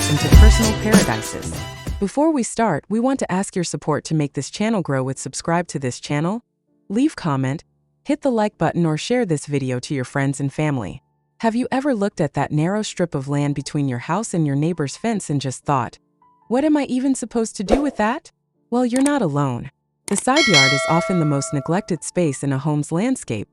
into personal paradises. Before we start, we want to ask your support to make this channel grow with subscribe to this channel, leave comment, hit the like button or share this video to your friends and family. Have you ever looked at that narrow strip of land between your house and your neighbor's fence and just thought, what am I even supposed to do with that? Well, you're not alone. The side yard is often the most neglected space in a home's landscape,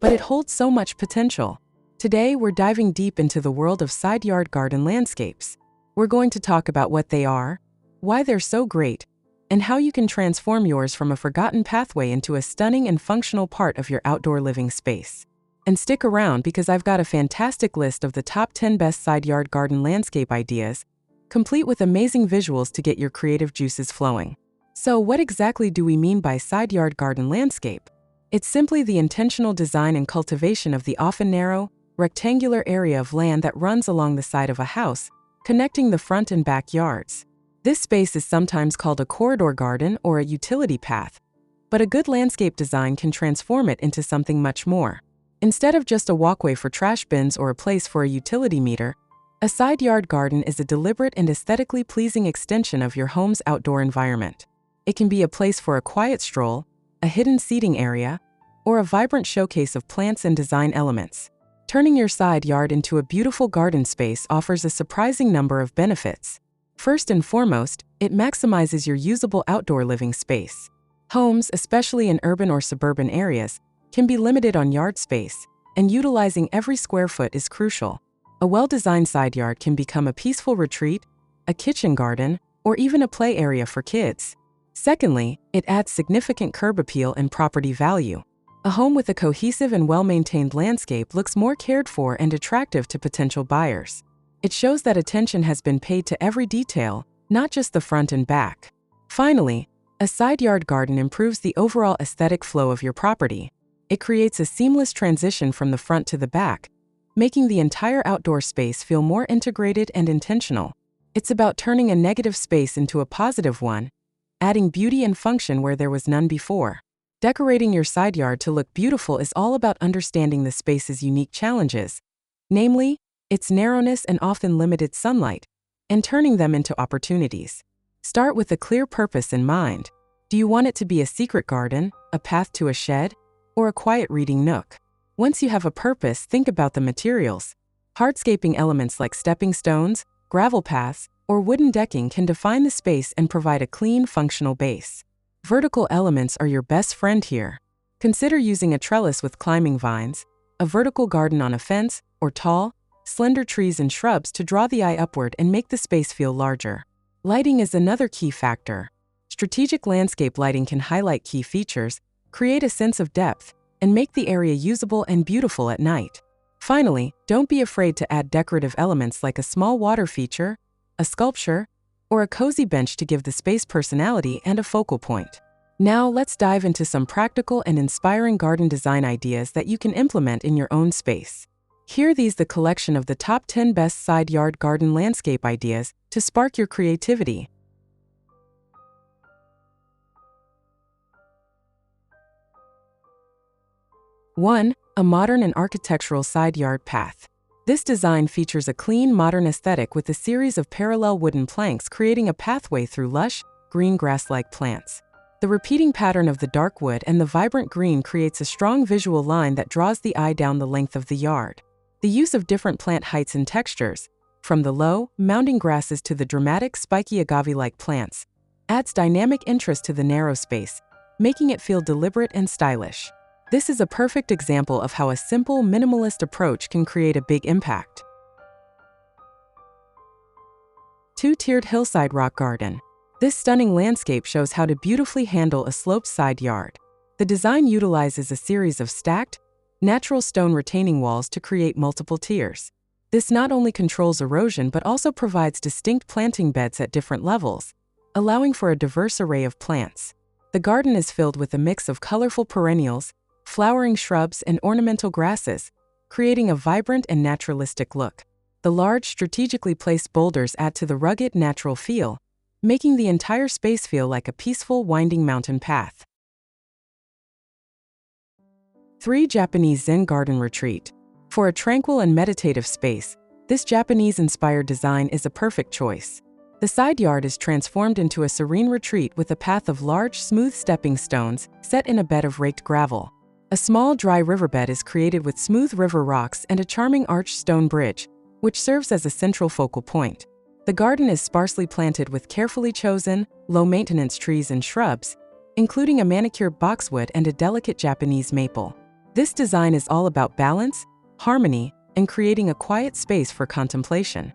but it holds so much potential. Today, we're diving deep into the world of side yard garden landscapes. We're going to talk about what they are, why they're so great, and how you can transform yours from a forgotten pathway into a stunning and functional part of your outdoor living space. And stick around because I've got a fantastic list of the top 10 best side yard garden landscape ideas, complete with amazing visuals to get your creative juices flowing. So what exactly do we mean by side yard garden landscape? It's simply the intentional design and cultivation of the often narrow, rectangular area of land that runs along the side of a house, connecting the front and back yards. This space is sometimes called a corridor garden or a utility path, but a good landscape design can transform it into something much more. Instead of just a walkway for trash bins or a place for a utility meter, a side yard garden is a deliberate and aesthetically pleasing extension of your home's outdoor environment. It can be a place for a quiet stroll, a hidden seating area, or a vibrant showcase of plants and design elements. Turning your side yard into a beautiful garden space offers a surprising number of benefits. First and foremost, it maximizes your usable outdoor living space. Homes, especially in urban or suburban areas, can be limited on yard space, and utilizing every square foot is crucial. A well-designed side yard can become a peaceful retreat, a kitchen garden, or even a play area for kids. Secondly, it adds significant curb appeal and property value. A home with a cohesive and well-maintained landscape looks more cared for and attractive to potential buyers. It shows that attention has been paid to every detail, not just the front and back. Finally, a side yard garden improves the overall aesthetic flow of your property. It creates a seamless transition from the front to the back, making the entire outdoor space feel more integrated and intentional. It's about turning a negative space into a positive one, adding beauty and function where there was none before. Decorating your side yard to look beautiful is all about understanding the space's unique challenges, namely, its narrowness and often limited sunlight, and turning them into opportunities. Start with a clear purpose in mind. Do you want it to be a secret garden, a path to a shed, or a quiet reading nook? Once you have a purpose, think about the materials. Hardscaping elements like stepping stones, gravel paths, or wooden decking can define the space and provide a clean, functional base. Vertical elements are your best friend here. Consider using a trellis with climbing vines, a vertical garden on a fence, or tall, slender trees and shrubs to draw the eye upward and make the space feel larger. Lighting is another key factor. Strategic landscape lighting can highlight key features, create a sense of depth, and make the area usable and beautiful at night. Finally, don't be afraid to add decorative elements like a small water feature, a sculpture, or a cozy bench to give the space personality and a focal point. Now let's dive into some practical and inspiring garden design ideas that you can implement in your own space. Here these the collection of the top 10 best side yard garden landscape ideas to spark your creativity. 1. A modern and architectural side yard path. This design features a clean, modern aesthetic with a series of parallel wooden planks creating a pathway through lush, green grass-like plants. The repeating pattern of the dark wood and the vibrant green creates a strong visual line that draws the eye down the length of the yard. The use of different plant heights and textures, from the low, mounding grasses to the dramatic, spiky agave-like plants, adds dynamic interest to the narrow space, making it feel deliberate and stylish. This is a perfect example of how a simple, minimalist approach can create a big impact. 2-tiered hillside rock garden. This stunning landscape shows how to beautifully handle a sloped side yard. The design utilizes a series of stacked, natural stone retaining walls to create multiple tiers. This not only controls erosion but also provides distinct planting beds at different levels, allowing for a diverse array of plants. The garden is filled with a mix of colorful perennials, flowering shrubs, and ornamental grasses, creating a vibrant and naturalistic look. The large, strategically placed boulders add to the rugged, natural feel, making the entire space feel like a peaceful, winding mountain path. 3. Japanese Zen Garden Retreat. For a tranquil and meditative space, This Japanese-inspired design is a perfect choice. The side yard is transformed into a serene retreat with a path of large, smooth stepping stones set in a bed of raked gravel. A small, dry riverbed is created with smooth river rocks and a charming arched stone bridge, which serves as a central focal point. The garden is sparsely planted with carefully chosen, low-maintenance trees and shrubs, including a manicured boxwood and a delicate Japanese maple. This design is all about balance, harmony, and creating a quiet space for contemplation.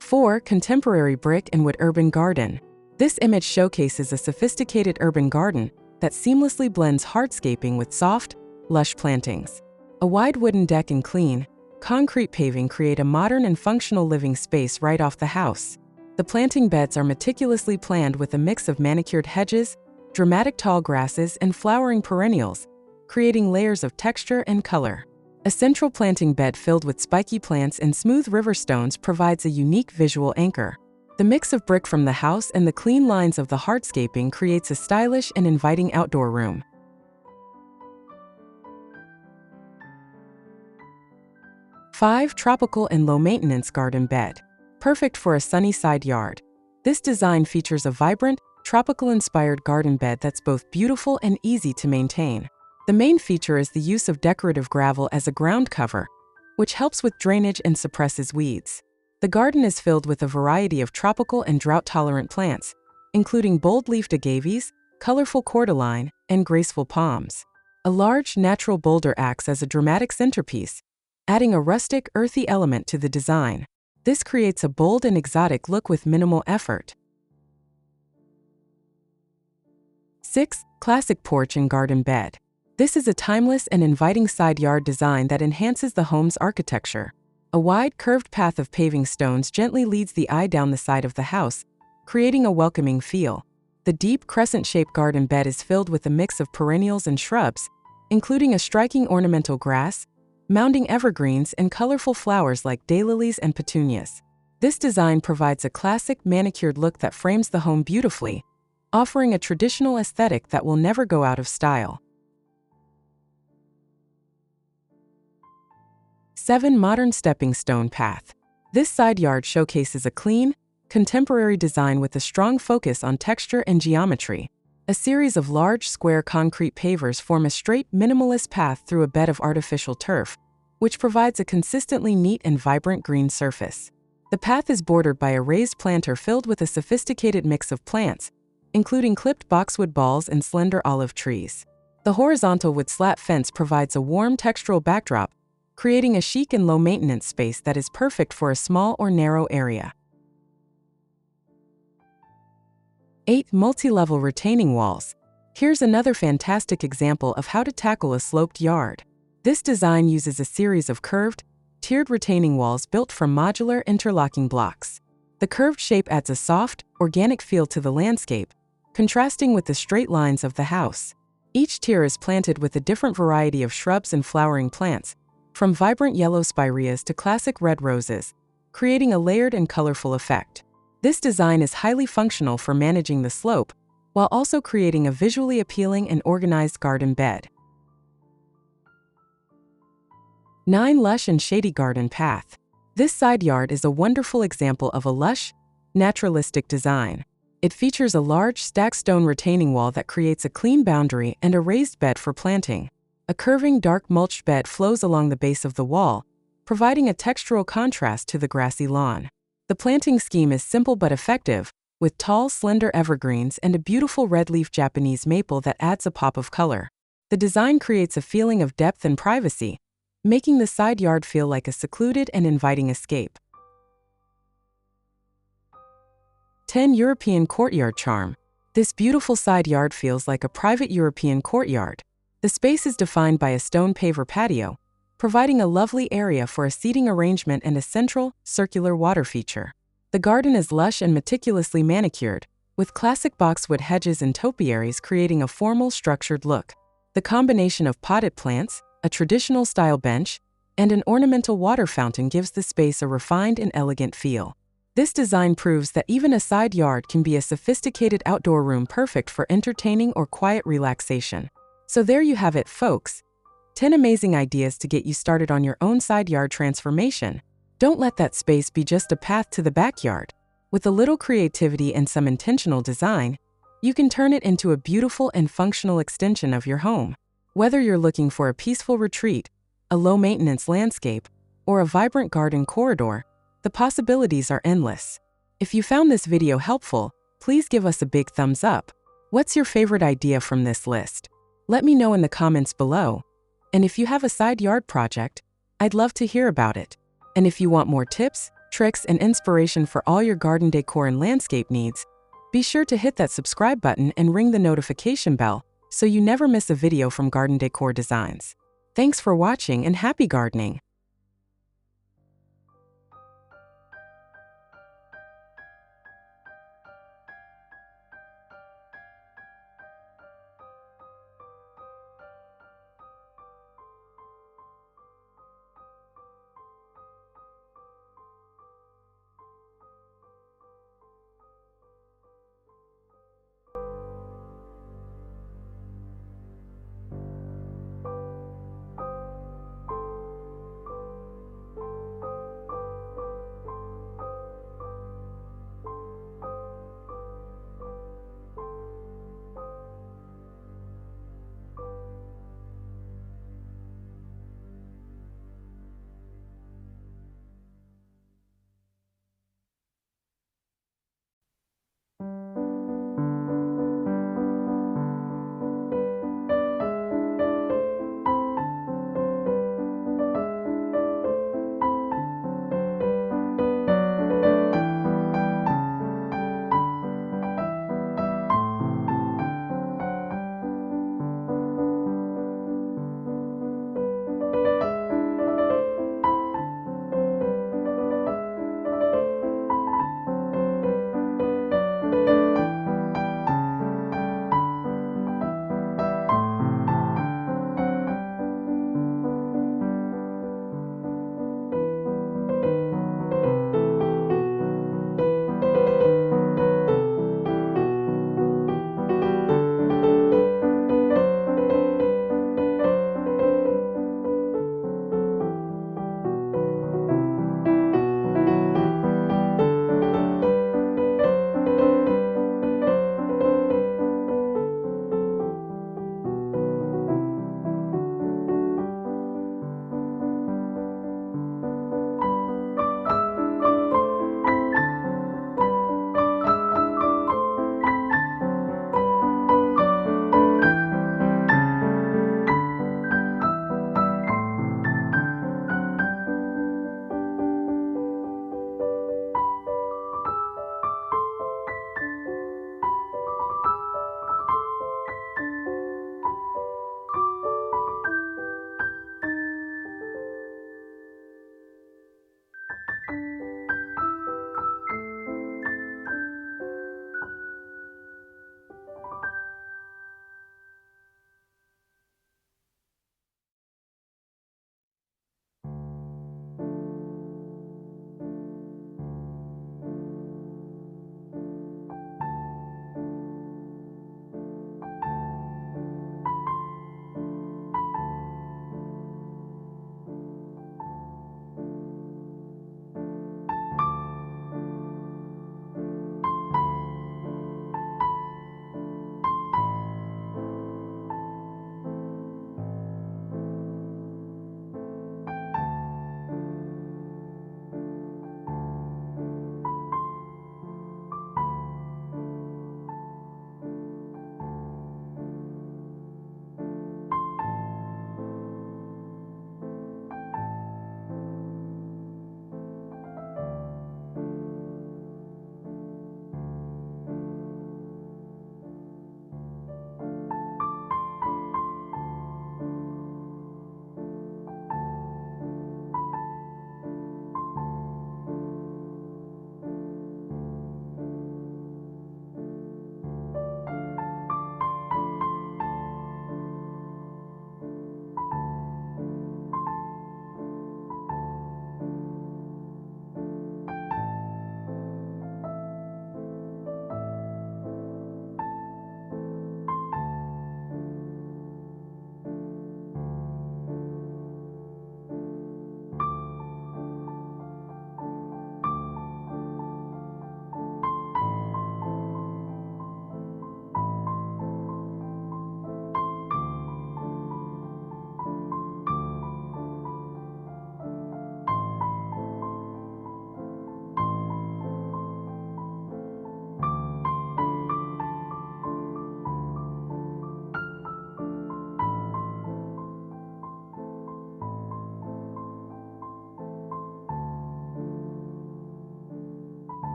4. Contemporary brick and wood urban garden. This image showcases a sophisticated urban garden that seamlessly blends hardscaping with soft, lush plantings. A wide wooden deck and clean, concrete paving create a modern and functional living space right off the house. The planting beds are meticulously planned with a mix of manicured hedges, dramatic tall grasses, and flowering perennials, creating layers of texture and color. A central planting bed filled with spiky plants and smooth river stones provides a unique visual anchor. The mix of brick from the house and the clean lines of the hardscaping creates a stylish and inviting outdoor room. 5. Tropical and low-maintenance garden bed. Perfect for a sunny side yard. This design features a vibrant, tropical-inspired garden bed that's both beautiful and easy to maintain. The main feature is the use of decorative gravel as a ground cover, which helps with drainage and suppresses weeds. The garden is filled with a variety of tropical and drought-tolerant plants, including bold-leafed agaves, colorful cordyline, and graceful palms. A large, natural boulder acts as a dramatic centerpiece, adding a rustic, earthy element to the design. This creates a bold and exotic look with minimal effort. 6. Classic porch and garden bed. This is a timeless and inviting side yard design that enhances the home's architecture. A wide, curved path of paving stones gently leads the eye down the side of the house, creating a welcoming feel. The deep, crescent-shaped garden bed is filled with a mix of perennials and shrubs, including a striking ornamental grass, mounding evergreens, and colorful flowers like daylilies and petunias. This design provides a classic, manicured look that frames the home beautifully, offering a traditional aesthetic that will never go out of style. 7. Modern stepping stone path. This side yard showcases a clean, contemporary design with a strong focus on texture and geometry. A series of large, square concrete pavers form a straight, minimalist path through a bed of artificial turf, which provides a consistently neat and vibrant green surface. The path is bordered by a raised planter filled with a sophisticated mix of plants, including clipped boxwood balls and slender olive trees. The horizontal wood slat fence provides a warm, textural backdrop, creating a chic and low-maintenance space that is perfect for a small or narrow area. 8. Multi-level retaining walls. Here's another fantastic example of how to tackle a sloped yard. This design uses a series of curved, tiered retaining walls built from modular interlocking blocks. The curved shape adds a soft, organic feel to the landscape, contrasting with the straight lines of the house. Each tier is planted with a different variety of shrubs and flowering plants, from vibrant yellow spireas to classic red roses, creating a layered and colorful effect. This design is highly functional for managing the slope, while also creating a visually appealing and organized garden bed. 9. Lush and shady garden path. This side yard is a wonderful example of a lush, naturalistic design. It features a large, stacked stone retaining wall that creates a clean boundary and a raised bed for planting. A curving, dark mulched bed flows along the base of the wall, providing a textural contrast to the grassy lawn. The planting scheme is simple but effective, with tall, slender evergreens and a beautiful red-leaf Japanese maple that adds a pop of color. The design creates a feeling of depth and privacy, making the side yard feel like a secluded and inviting escape. 10. European courtyard charm. This beautiful side yard feels like a private European courtyard. The space is defined by a stone paver patio, providing a lovely area for a seating arrangement and a central, circular water feature. The garden is lush and meticulously manicured, with classic boxwood hedges and topiaries creating a formal, structured look. The combination of potted plants, a traditional-style bench, and an ornamental water fountain gives the space a refined and elegant feel. This design proves that even a side yard can be a sophisticated outdoor room perfect for entertaining or quiet relaxation. So there you have it, folks. 10 amazing ideas to get you started on your own side yard transformation. Don't let that space be just a path to the backyard. With a little creativity and some intentional design, you can turn it into a beautiful and functional extension of your home. Whether you're looking for a peaceful retreat, a low-maintenance landscape, or a vibrant garden corridor, the possibilities are endless. If you found this video helpful, please give us a big thumbs up. What's your favorite idea from this list? Let me know in the comments below. And if you have a side yard project, I'd love to hear about it. And if you want more tips, tricks, and inspiration for all your garden decor and landscape needs, be sure to hit that subscribe button and ring the notification bell so you never miss a video from Garden Decor Designs. Thanks for watching and happy gardening!